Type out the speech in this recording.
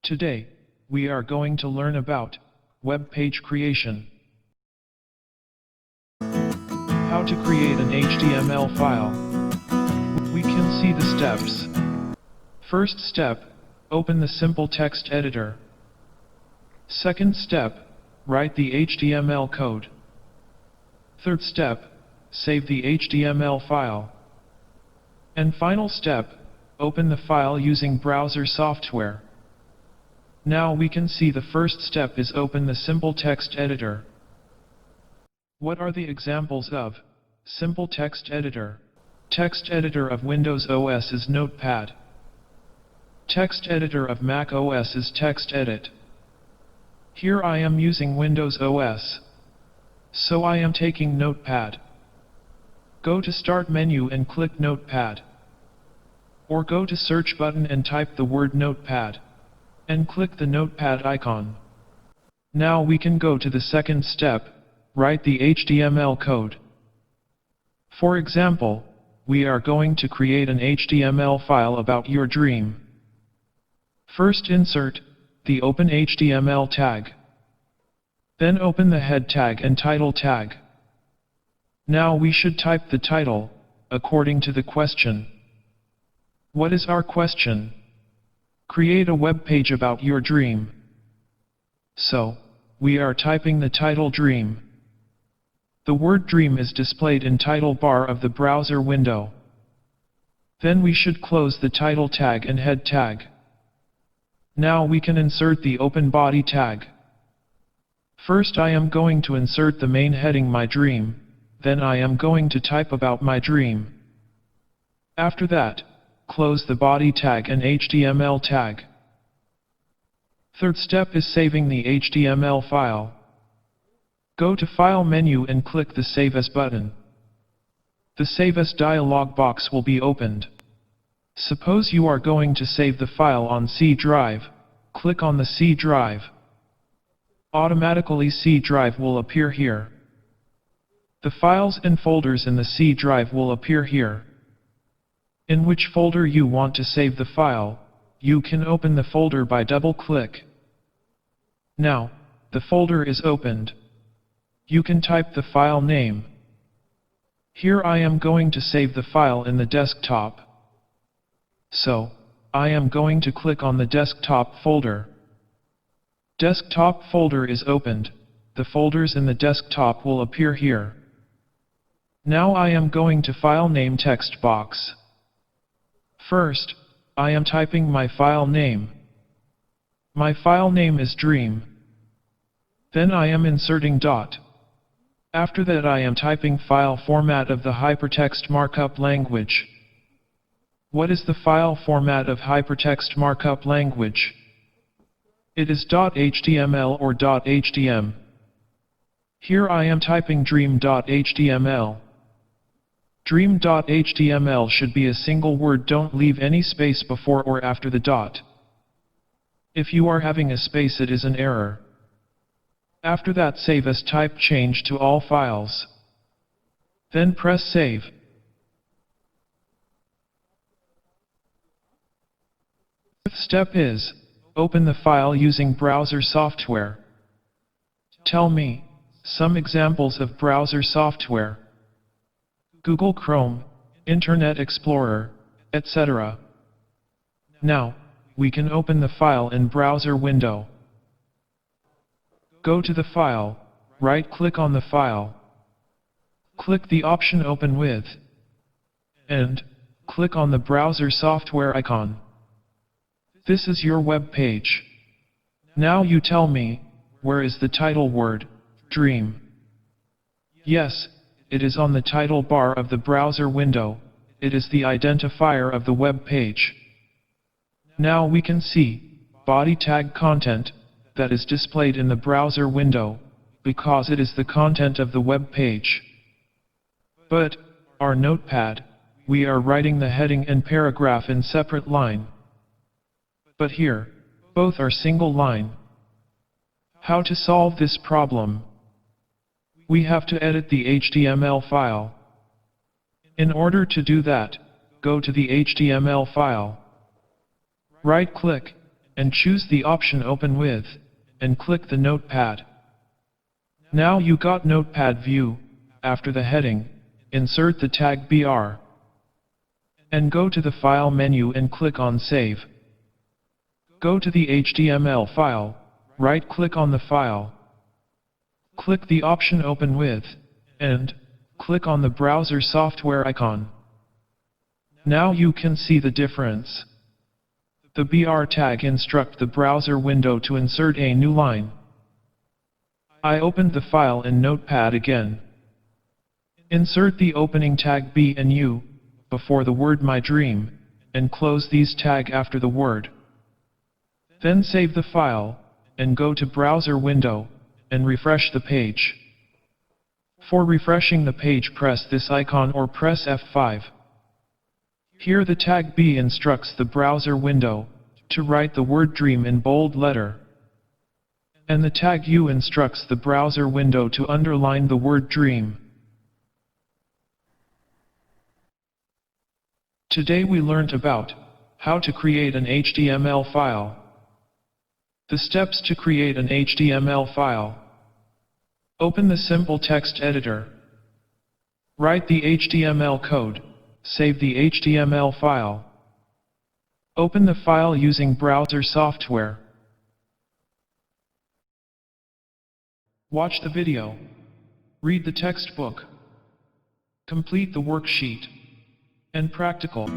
Today, we are going to learn about web page creation. How to create an HTML file. We can see the steps. First step, open the simple text editor. Second step, write the HTML code. Third step, save the HTML file. And final step, open the file using browser software. Now we can see the first step is open the simple text editor. What are the examples of simple text editor? Text editor of Windows OS is Notepad. Text editor of Mac OS is TextEdit. Here I am using Windows OS, so I am taking Notepad. Go to Start menu and click Notepad. Or go to Search button and type the word Notepad, and click the Notepad icon. Now we can go to the second step, write the HTML code. For example, we are going to create an HTML file about your dream. First insert the Open HTML tag. Then open the head tag and title tag. Now we should type the title, according to the question. What is our question? Create a web page about your dream. So, we are typing the title dream. The word dream is displayed in title bar of the browser window. Then we should close the title tag and head tag. Now we can insert the open body tag. First I am going to insert the main heading My Dream, then I am going to type about my dream. After that, close the body tag and HTML tag. Third step is saving the HTML file. Go to File menu and click the Save As button. The Save As dialog box will be opened. Suppose you are going to save the file on C drive, click on the C drive. Automatically C drive will appear here. The files and folders in the C drive will appear here. In which folder you want to save the file, you can open the folder by double-click. Now, the folder is opened. You can type the file name. Here I am going to save the file in the desktop. So, I am going to click on the desktop folder. Desktop folder is opened. The folders in the desktop will appear here. Now I am going to file name text box. First, I am typing my file name. My file name is Dream. Then I am inserting dot. After that I am typing file format of the hypertext markup language. What is the file format of hypertext markup language? It is .html or .htm. Here I am typing dream.html. Dream.html should be a single word, don't leave any space before or after the dot. If you are having a space it is an error. After that save as type change to all files. Then press save. Fifth step is, open the file using browser software. Tell me, some examples of browser software. Google Chrome, Internet Explorer, etc. Now, we can open the file in browser window. Go to the file, right-click on the file. Click the option Open With. And, click on the browser software icon. This is your web page. Now you tell me, where is the title word, Dream? Yes, it is on the title bar of the browser window. It is the identifier of the web page. Now we can see body tag content that is displayed in the browser window because it is the content of the web page. But our Notepad, we are writing the heading and paragraph in separate line. But here, both are single line. How to solve this problem? We have to edit the HTML file. In order to do that, go to the HTML file. Right-click, and choose the option Open With, and click the Notepad. Now you got Notepad view. After the heading, insert the tag BR. And go to the File menu and click on Save. Go to the HTML file, right-click on the file. Click the option Open With, and click on the browser software icon. Now you can see the difference. The BR tag instructs the browser window to insert a new line. I opened the file in Notepad again. Insert the opening tag B and U before the word My Dream, and close these tag after the word. Then save the file, and go to browser window, and refresh the page. For refreshing the page, press this icon or press F5. Here the tag B instructs the browser window to write the word dream in bold letter. And the tag U instructs the browser window to underline the word dream. Today we learned about how to create an HTML file. The steps to create an HTML file. Open the simple text editor. Write the HTML code. Save the HTML file. Open the file using browser software. Watch the video. Read the textbook. Complete the worksheet and practical.